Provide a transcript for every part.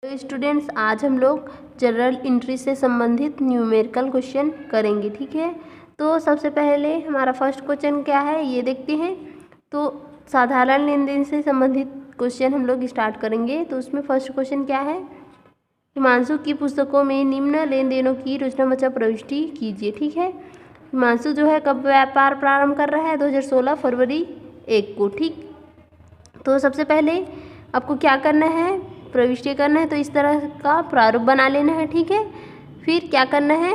तो स्टूडेंट्स, आज हम लोग जनरल एंट्री से संबंधित न्यूमेरिकल क्वेश्चन करेंगे। ठीक है, तो सबसे पहले हमारा फर्स्ट क्वेश्चन क्या है ये देखते हैं। तो साधारण लेन देन से संबंधित क्वेश्चन हम लोग स्टार्ट करेंगे। तो उसमें फर्स्ट क्वेश्चन क्या है, हिमांशु की पुस्तकों में निम्न लेन देनों की रोचनामचक प्रविष्टि कीजिए। ठीक है, हिमांशु जो है कब व्यापार प्रारंभ कर रहा है, 2016 फरवरी 1 को। ठीक, तो सबसे पहले आपको क्या करना है, प्रविष्टि करना है। तो इस तरह का प्रारूप बना लेना है। ठीक है, फिर क्या करना है,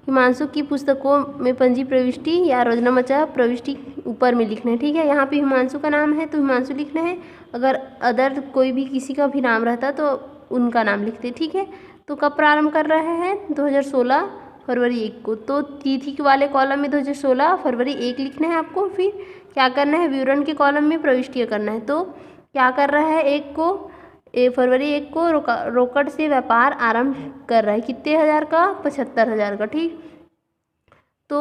हिमांशु की पुस्तकों में पंजी प्रविष्टि या रोचनामचक प्रविष्टि ऊपर में लिखना है। ठीक है, यहाँ पे हिमांशु का नाम है तो हिमांशु लिखना है। अगर अदर कोई भी किसी का भी नाम रहता तो उनका नाम लिखते। ठीक है, तो कब प्रारंभ कर रहे हैं, 2016 फरवरी 1 को। तो तिथि वाले कॉलम में 2016 फरवरी 1 लिखना है आपको। फिर क्या करना है, विवरण के कॉलम में प्रविष्टि करना है। तो क्या कर रहा है, फरवरी 1 को रोकड़ से व्यापार आरंभ कर रहा है। कितने हज़ार का, 75,000 का। ठीक, तो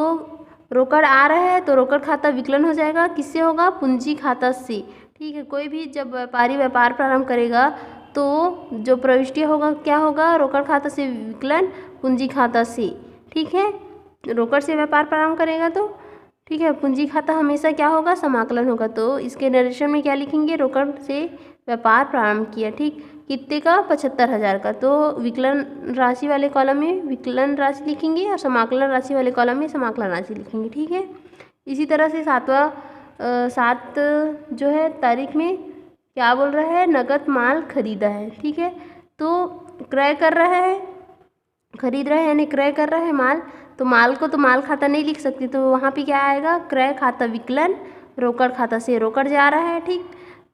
रोकड़ आ रहा है तो रोकड़ खाता विकलन हो जाएगा। किससे होगा, पूंजी खाता से। ठीक है, कोई भी जब व्यापारी व्यापार प्रारंभ करेगा तो जो प्रविष्टि होगा क्या होगा, रोकड़ खाता से विकलन पूंजी खाता से। ठीक है, रोकड़ से व्यापार प्रारंभ करेगा तो ठीक है, पूंजी खाता हमेशा क्या होगा, समाकलन होगा। तो इसके नरेशन में क्या लिखेंगे, रोकड़ से व्यापार प्रारंभ किया। ठीक, कितने का, 75,000 का। तो विकलन राशि वाले कॉलम में विकलन राशि लिखेंगे और समाकलन राशि वाले कॉलम में समाकलन राशि लिखेंगे। ठीक है, इसी तरह से 7 जो है तारीख में क्या बोल रहा है, नगद माल खरीदा है। ठीक है, तो क्रय कर रहा है, खरीद रहा है यानी क्रय कर रहा है माल। तो माल को तो माल खाता नहीं लिख सकती, तो वहाँ पे क्या आएगा, क्रय खाता विकलन रोकड़ खाता से रोकड़ जा रहा है। ठीक,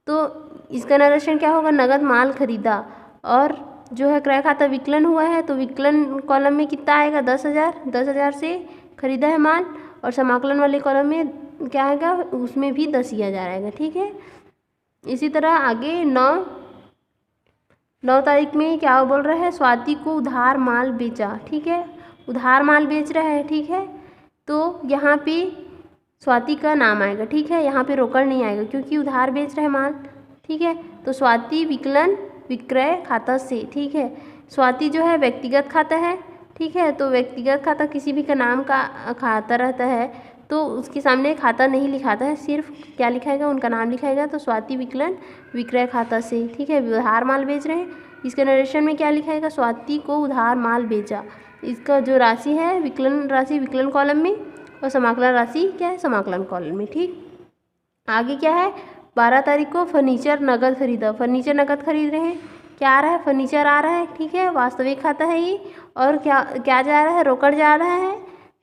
तो इसका नरेशन क्या होगा, नगद माल खरीदा और जो है क्रय खाता विकलन हुआ है तो विकलन कॉलम में कितना आएगा, 10,000 से खरीदा है माल। और समाकलन वाले कॉलम में क्या आएगा, उसमें भी 10,000 आएगा। ठीक है, इसी तरह आगे 9 तारीख में क्या बोल रहा है, स्वाति को उधार माल बेचा। ठीक है, उधार माल बेच रहा है। ठीक है, तो यहाँ पे स्वाति का नाम आएगा। ठीक है, यहाँ पे रोकड़ नहीं आएगा क्योंकि उधार बेच रहा है माल। ठीक है, तो स्वाति विकलन विक्रय खाता से। ठीक है, स्वाति जो है व्यक्तिगत खाता है। ठीक है, तो व्यक्तिगत खाता किसी भी का नाम का खाता रहता है तो उसके सामने खाता नहीं लिखाता है, सिर्फ क्या लिखाएगा, उनका नाम लिखाएगा। तो स्वाति विकलन विक्रय खाता से। ठीक है, उधार माल बेच रहे हैं, इसके नरेशन में क्या लिखाएगा, स्वाति को उधार माल बेचा। इसका जो राशि है विकलन राशि विकलन कॉलम में और समाकलन राशि क्या है, समाकलन कॉलम में। ठीक, आगे क्या है, 12 तारीख को फर्नीचर नगद खरीदा। फर्नीचर नगद खरीद रहे हैं, क्या आ रहा है, फर्नीचर आ रहा है। ठीक है, वास्तविक खाता है ये और क्या जा रहा है, रोकड़ जा रहा है।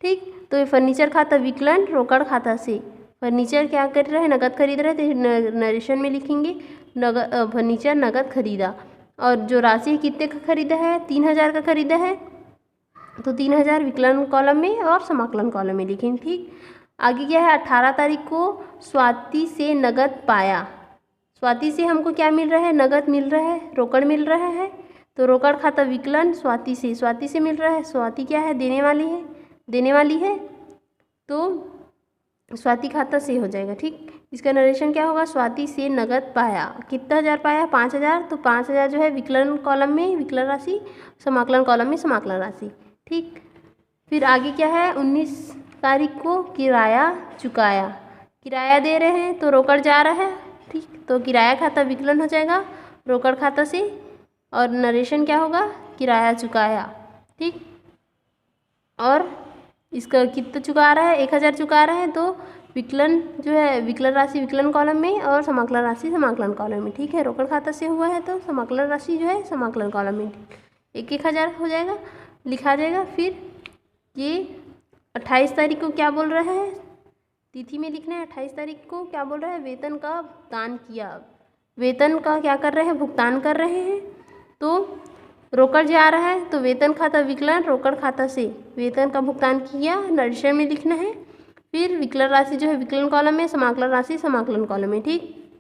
ठीक, तो ये फर्नीचर खाता विकलन रोकड़ खाता से। फर्नीचर क्या कर रहे हैं, नगद खरीद रहे हैं, तो नरेशन में लिखेंगे फर्नीचर नगद खरीदा। और जो राशि कितने का खरीदा है, 3,000 का खरीदा है, तो 3,000 विकलन कॉलम में और समाकलन कॉलम में लिखेंगे। ठीक, आगे क्या है, 18 तारीख को स्वाति से नगद पाया। स्वाति से हमको क्या मिल रहा है, नगद मिल रहा है, रोकड़ मिल रहा है। तो रोकड़ खाता विकलन स्वाति से मिल रहा है। स्वाति क्या है, देने वाली है तो स्वाति खाता से हो जाएगा। ठीक, इसका नरेशन क्या होगा, स्वाति से नगद पाया। कितना हज़ार पाया, 5,000। तो 5,000 जो है विकलन कॉलम में विकलन राशि, समाकलन कॉलम में समाकलन राशि। ठीक, फिर आगे क्या है, 19 तारीख को किराया चुकाया। किराया दे रहे हैं तो रोकड़ जा रहा है। ठीक, तो किराया खाता विकलन हो जाएगा रोकड़ खाता से और नरेशन क्या होगा, किराया चुकाया। ठीक, और इसका कितना चुका रहा है, 1,000 चुका रहा है। तो विकलन जो है विकलन राशि विकलन कॉलम में और समाकलन राशि समाकलन कॉलम में। ठीक है, रोकड़ खाता से हुआ है तो समाकलन राशि जो है समाकलन कॉलम में 1,000 हो जाएगा, लिखा जाएगा। फिर ये 28 तारीख को क्या बोल रहा है, तिथि में लिखना है। 28 तारीख को क्या बोल रहा है, वेतन का भुगतान किया। वेतन का क्या कर रहे हैं, भुगतान कर रहे हैं। तो रोकड़ जा रहा है तो वेतन खाता विकलन रोकड़ खाता से वेतन का भुगतान किया, नरेशन में लिखना है। फिर विकलन राशि जो है विकलन कॉलम में, समाकलन राशि समाकलन कॉलम में। ठीक,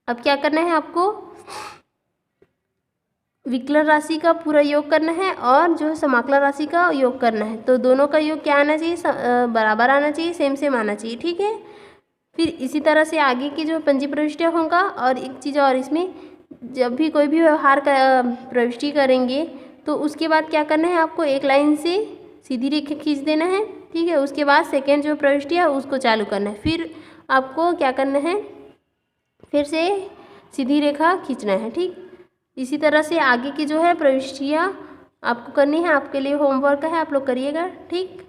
अब क्या करना है आपको, विकलन राशि का पूरा योग करना है और जो है समाकलन राशि का योग करना है। तो दोनों का योग क्या आना चाहिए, बराबर आना चाहिए, सेम आना चाहिए। ठीक है, फिर इसी तरह से आगे की जो पंजी प्रविष्टियाँ होगा। और एक चीज़ और इसमें जब भी कोई भी व्यवहार का प्रविष्टि करेंगे तो उसके बाद क्या करना है, आपको एक लाइन से सीधी रेखा खींच देना है, ठीक है। उसके बाद सेकेंड जो प्रविष्टि है उसको चालू करना है, फिर आपको क्या करना है, फिर से सीधी रेखा खींचना है, ठीक। इसी तरह से आगे की जो है प्रविष्टियाँ आपको करनी है, आपके लिए होमवर्क है, आप लोग करिएगा, ठीक।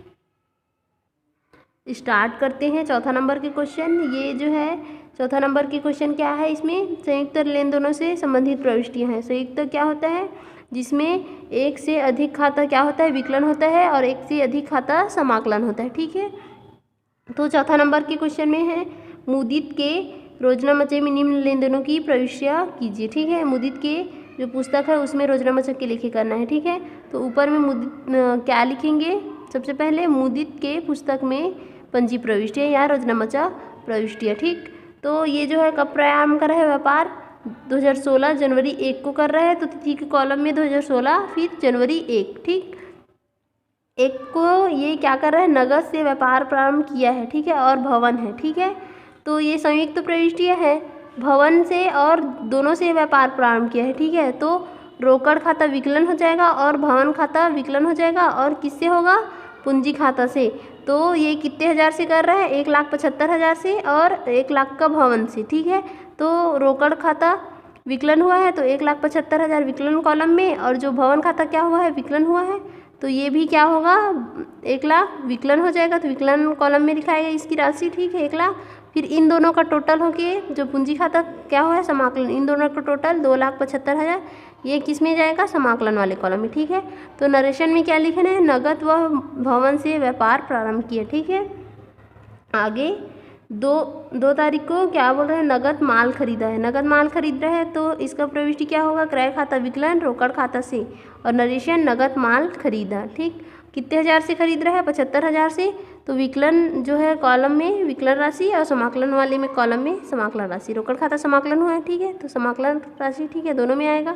स्टार्ट करते हैं चौथा नंबर के क्वेश्चन। ये जो है चौथा नंबर के क्वेश्चन क्या है, इसमें संयुक्त लेन देनों से संबंधित प्रविष्टियाँ हैं। संयुक्त क्या होता है, जिसमें एक से अधिक खाता क्या होता है, विकलन होता है, और एक से अधिक खाता समाकलन होता है, ठीक है। तो चौथा नंबर के क्वेश्चन में है, मुदित के रोजनामचे में निम्न लेन देनों की प्रविष्टियाँ कीजिए, ठीक है। मुदित के जो पुस्तक है उसमें रोजनामचा के लेखे करना है, ठीक है। तो ऊपर में मुदित क्या लिखेंगे, सबसे पहले मुदित के पुस्तक में पंजी प्रविष्टि है या रोजनामचा प्रविष्टि है, ठीक। तो ये जो है कब प्रारंभ कर रहा है व्यापार, 2016 जनवरी 1 को कर रहा है। तो तिथि के कॉलम में 2016 फिर जनवरी 1, ठीक। 1 को ये क्या कर रहा है, नगद से व्यापार प्रारंभ किया है, ठीक है, और भवन है, ठीक है। तो ये संयुक्त प्रविष्टियाँ है, भवन से और दोनों से व्यापार प्रारंभ किया है, ठीक है। तो रोकड़ खाता विकलन हो जाएगा और भवन खाता विकलन हो जाएगा, और किससे होगा, पूंजी खाता से। तो ये कितने हज़ार से कर रहा है, 1,75,000 से, और 1 लाख का भवन से, ठीक है। तो रोकड़ खाता विकलन हुआ है तो 1,75,000 विकलन कॉलम में, और जो भवन खाता क्या हुआ है, विकलन हुआ है, तो ये भी क्या होगा, 1 लाख विकलन हो जाएगा। तो विकलन कॉलम में लिखाएगा इसकी राशि, ठीक है, 1 लाख। फिर इन दोनों का टोटल होके जो पूंजी खाता क्या हुआ है, समाकलन, इन दोनों का टोटल 2,75,000, ये किस में जाएगा, समाकलन वाले कॉलम में, ठीक है। तो नरेशन में क्या लिखना है, नगद व भवन से व्यापार प्रारंभ किया, ठीक है। आगे 2 तारीख को क्या बोल रहे हैं, नगद माल खरीदा है। नगद माल खरीद रहा है तो इसका प्रविष्टि क्या होगा, क्रय खाता विकलन रोकड़ खाता से, और नरेशन नगद माल खरीदा, ठीक। कितने हज़ार से खरीद रहा है, 75,000 से। तो विकलन जो है कॉलम में विकलन राशि, और समाकलन वाले में कॉलम में समाकलन राशि। रोकड़ खाता समाकलन हुआ है, ठीक है, तो समाकलन राशि, ठीक है, दोनों में आएगा,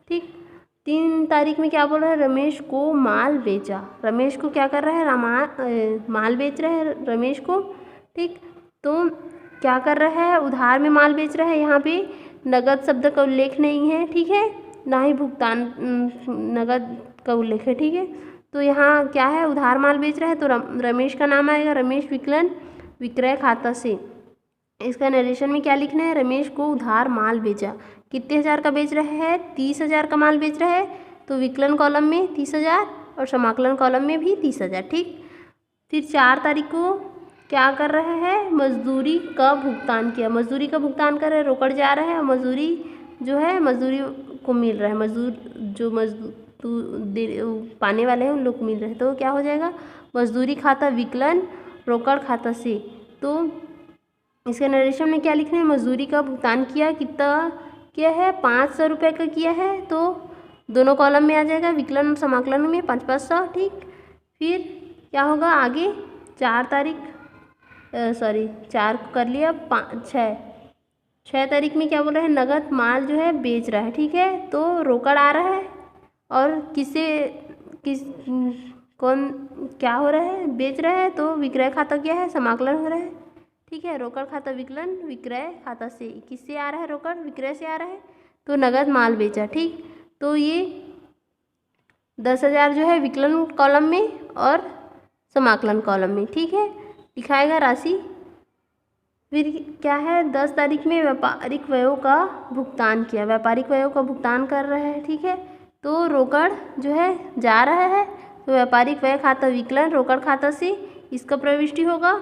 ठीक। 3 तारीख में क्या बोल रहा है, रमेश को माल बेचा। रमेश को क्या कर रहा है, माल बेच रहा है रमेश को, ठीक। तो क्या कर रहा है, उधार में माल बेच रहा है। यहाँ पे नगद शब्द का उल्लेख नहीं है, ठीक है, ना ही भुगतान नगद का उल्लेख है, ठीक है। तो यहाँ क्या है, उधार माल बेच रहा है, तो रमेश का नाम आएगा, रमेश विकलन विक्रय खाता से। इसका नरेशन में क्या लिखना है, रमेश को उधार माल बेचा। कितने हज़ार का बेच रहा है, 30,000 का माल बेच रहा है। तो विकलन कॉलम में 30,000 और समाकलन कॉलम में भी 30,000, ठीक। फिर 4 तारीख को क्या कर रहा है, मजदूरी का भुगतान किया। मजदूरी का भुगतान कर रहा है, रोकड़ जा रहा है, और मजदूरी जो है मजदूरी को मिल रहा है, मजदूर जो पाने वाले हैं उन लोग को मिल रहा है। तो क्या हो जाएगा, मजदूरी खाता विकलन रोकड़ खाता से। तो इसके नरेशन में क्या लिखना है, मजदूरी का भुगतान किया, कितना किया है, 500 रुपये का किया है। तो दोनों कॉलम में आ जाएगा, विकलन और समाकलन में 500, ठीक। फिर क्या होगा आगे, 4 तारीख 4 को कर लिया, 6 तारीख में क्या बोल रहा है, नगद माल जो है बेच रहा है, ठीक है। तो रोकड़ आ रहा है, और कौन क्या हो रहा है, बेच रहा है, तो विक्रय खाता क्या है, समाकलन हो रहा है, ठीक है। रोकड़ खाता विकलन विक्रय खाता से, किससे आ रहा है, रोकड़ विक्रय से आ रहा है, तो नगद माल बेचा, ठीक। तो ये 10,000 जो है विकलन कॉलम में और समाकलन कॉलम में, ठीक है, दिखाएगा राशि। फिर क्या है, 10 तारीख में व्यापारिक व्ययों का भुगतान किया। व्यापारिक व्ययों का भुगतान कर रहा है, ठीक है। तो रोकड़ जो है जा रहा है, तो व्यापारिक व्यय खाता विकलन रोकड़ खाता से इसका प्रविष्टि होगा,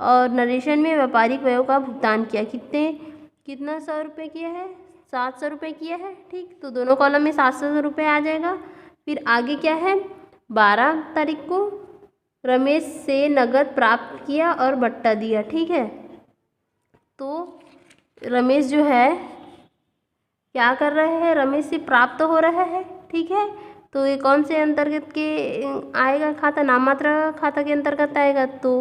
और नरेशन में व्यापारिक व्ययों का भुगतान किया। कितना 100 रुपये किया है, 700 रुपये किया है, ठीक। तो दोनों कॉलम में 700 रुपये आ जाएगा। फिर आगे क्या है, 12 तारीख को रमेश से नगद प्राप्त किया और बट्टा दिया, ठीक है। तो रमेश जो है क्या कर रहा है, रमेश से प्राप्त हो रहा है, ठीक है। तो ये कौन से अंतर्गत के आएगा खाता, नाममात्र खाता के अंतर्गत आएगा। तो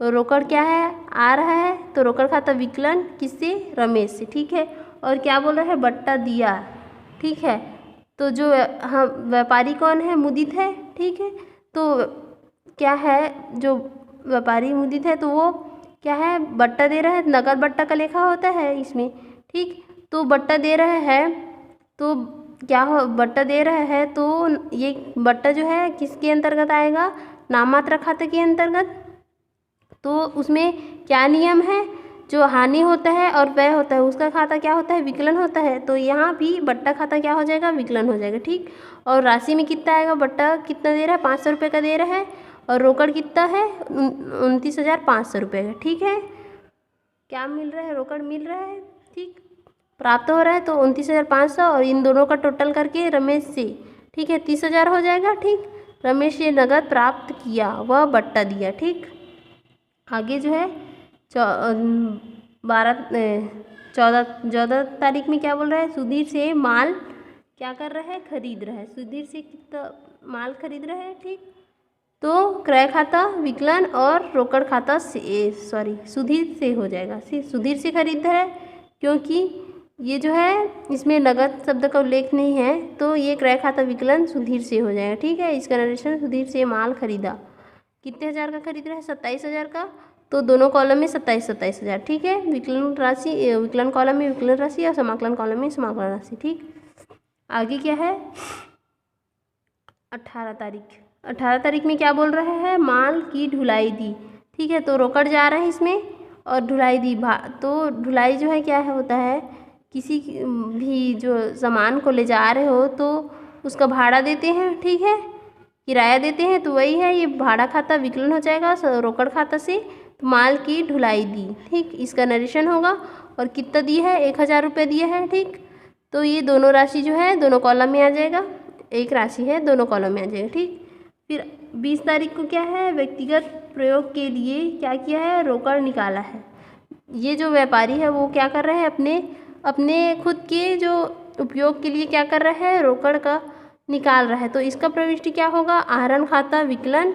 रोकड़ क्या है, आ रहा है, तो रोकड़ खाता विकलन किससे, रमेश से, ठीक है। और क्या बोल रहा है, बट्टा दिया, ठीक है। तो जो हाँ व्यापारी कौन है, मुदित है, ठीक है। तो क्या है, जो व्यापारी मुदित है, तो वो क्या है, बट्टा दे रहा है। नगद बट्टा का लेखा होता है इसमें, ठीक। तो बट्टा दे रहा है तो क्या हो, बट्टा दे रहा है तो ये बट्टा जो है किसके अंतर्गत आएगा, नाममात्र खाता के अंतर्गत। तो उसमें क्या नियम है, जो हानि होता है और व्यय होता है उसका खाता क्या होता है, विकलन होता है। तो यहाँ भी बट्टा खाता क्या हो जाएगा, विकलन हो जाएगा। ठीक, और राशि में कितना आएगा, बट्टा कितना दे रहा है, 500 रुपये का दे रहा है, और रोकड़ कितना है, 29,500 रुपये का। ठीक है, क्या मिल रहा है, रोकड़ मिल रहा है। ठीक, प्राप्त हो रहा है तो 29,500, और इन दोनों का टोटल करके रमेश से, ठीक है, 30,000 हो जाएगा। ठीक, रमेश ये नगद प्राप्त किया, वह बट्टा दिया। ठीक, आगे जो है 14 तारीख में क्या बोल रहा है, सुधीर से माल क्या कर रहा है, खरीद रहा है। सुधीर से कितना माल खरीद रहा है। ठीक, तो क्रय खाता विकलन और रोकड़ खाता से, सुधीर से हो जाएगा। सुधीर से खरीद रहा है, क्योंकि ये जो है इसमें नगद शब्द का उल्लेख नहीं है, तो ये क्रय खाता विकलन सुधीर से हो जाएगा। ठीक है, इसका नरेशन, सुधीर से माल खरीदा, कितने हज़ार का खरीद रहा है, 27,000 का। तो दोनों कॉलम में 27,000। ठीक है, विकलन राशि, विकलन कॉलम में विकलन राशि और समाकलन कॉलम में समाकलन राशि। ठीक, आगे क्या है, 18 तारीख में क्या बोल रहा है, माल की ढुलाई दी। ठीक है, तो रोकड़ जा रहा है इसमें और ढुलाई दी। तो ढुलाई जो है क्या है, होता है किसी भी जो सामान को ले जा रहे हो तो उसका भाड़ा देते हैं। ठीक है, किराया देते हैं, तो वही है, ये भाड़ा खाता विकलन हो जाएगा रोकड़ खाता से। तो माल की ढुलाई दी। ठीक, इसका नरेशन होगा, और कितना दिया है, 1,000 रुपये दिया है। ठीक, तो ये दोनों राशि जो है दोनों कॉलम में आ जाएगा, एक राशि है दोनों कॉलम में आ जाएगा। ठीक, फिर 20 तारीख को क्या है, व्यक्तिगत प्रयोग के लिए क्या किया है, रोकड़ निकाला है। ये जो व्यापारी है वो क्या कर रहा है, अपने खुद के जो उपयोग के लिए क्या कर रहा है, रोकड़ का निकाल रहा है। तो इसका प्रविष्टि क्या होगा, आहरण खाता विकलन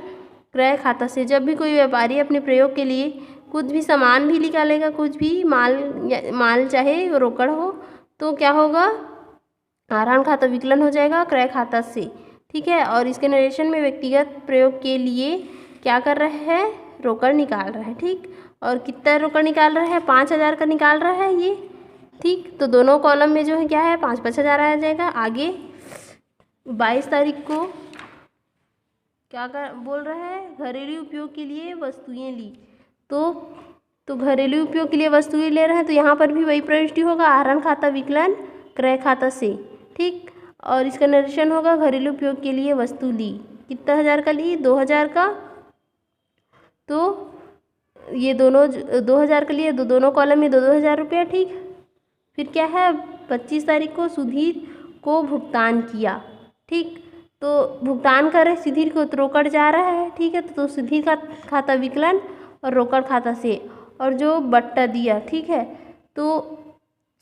क्रय खाता से। जब भी कोई व्यापारी अपने प्रयोग के लिए कुछ भी सामान भी निकालेगा, कुछ भी माल चाहे रोकड़ हो, तो क्या होगा, आहरण खाता विकलन हो जाएगा क्रय खाता से। ठीक है, और इसके नरेशन में व्यक्तिगत प्रयोग के लिए क्या कर रहा है, रोकड़ निकाल रहा है। ठीक, और कितना रोकड़ निकाल रहा है, 5,000 का निकाल रहा है ये। ठीक, तो दोनों कॉलम में जो है क्या है, 5-5 हज़ार आ जाएगा। आगे 22 तारीख को क्या बोल रहा है, घरेलू उपयोग के लिए वस्तुएं ली। तो घरेलू उपयोग के लिए वस्तुएं ले रहे हैं, तो यहाँ पर भी वही प्रविष्टि होगा, आहरण खाता विकलन क्रय खाता से। ठीक, और इसका नरेशन होगा, घरेलू उपयोग के लिए वस्तु ली, कितना हज़ार का ली, 2,000 का। तो ये दोनों 2,000 का लिए, दोनों कॉलम में 2,000 रुपया। ठीक, फिर क्या है, 25 तारीख को सुधीर को भुगतान किया। ठीक, तो भुगतान कर रहे सुधीर को, तो रोकड़ जा रहा है। ठीक है, तो सुधीर का खाता विकलन और रोकड़ खाता से, और जो बट्टा दिया। ठीक है, तो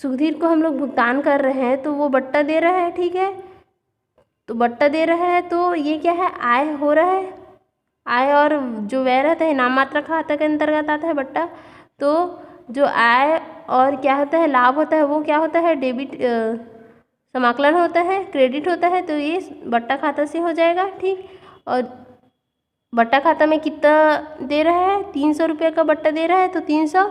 सुधीर को हम लोग भुगतान कर रहे हैं, तो वो बट्टा दे रहा है। ठीक है, तो बट्टा दे रहा है, तो ये क्या है, आय हो रहा है। आय और जो व्यय रहता है नाम मात्रा खाता के अंतर्गत आता है बट्टा। तो जो आय और क्या होता है, लाभ होता है, वो क्या होता है, डेबिट समाकलन होता है, क्रेडिट होता है। तो ये बट्टा खाता से हो जाएगा। ठीक, और बट्टा खाता में कितना दे रहा है, 300 रुपये का बट्टा दे रहा है, तो 300,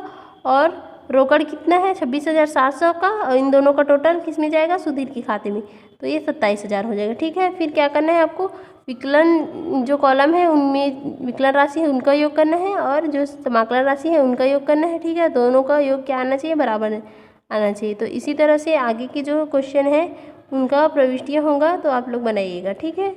और रोकड़ कितना है, 26,700 का, और इन दोनों का टोटल किस में जाएगा, सुधीर के खाते में, तो ये 27,000 हो जाएगा। ठीक है, फिर क्या करना है आपको, विकलन जो कॉलम है उनमें विकलन राशि है उनका योग करना है, और जो समाकलन राशि है उनका योग करना है। ठीक है, दोनों का योग क्या आना चाहिए, बराबर आना चाहिए। तो इसी तरह से आगे के जो क्वेश्चन है उनका प्रविष्टियाँ होगा, तो आप लोग बनाइएगा। ठीक है।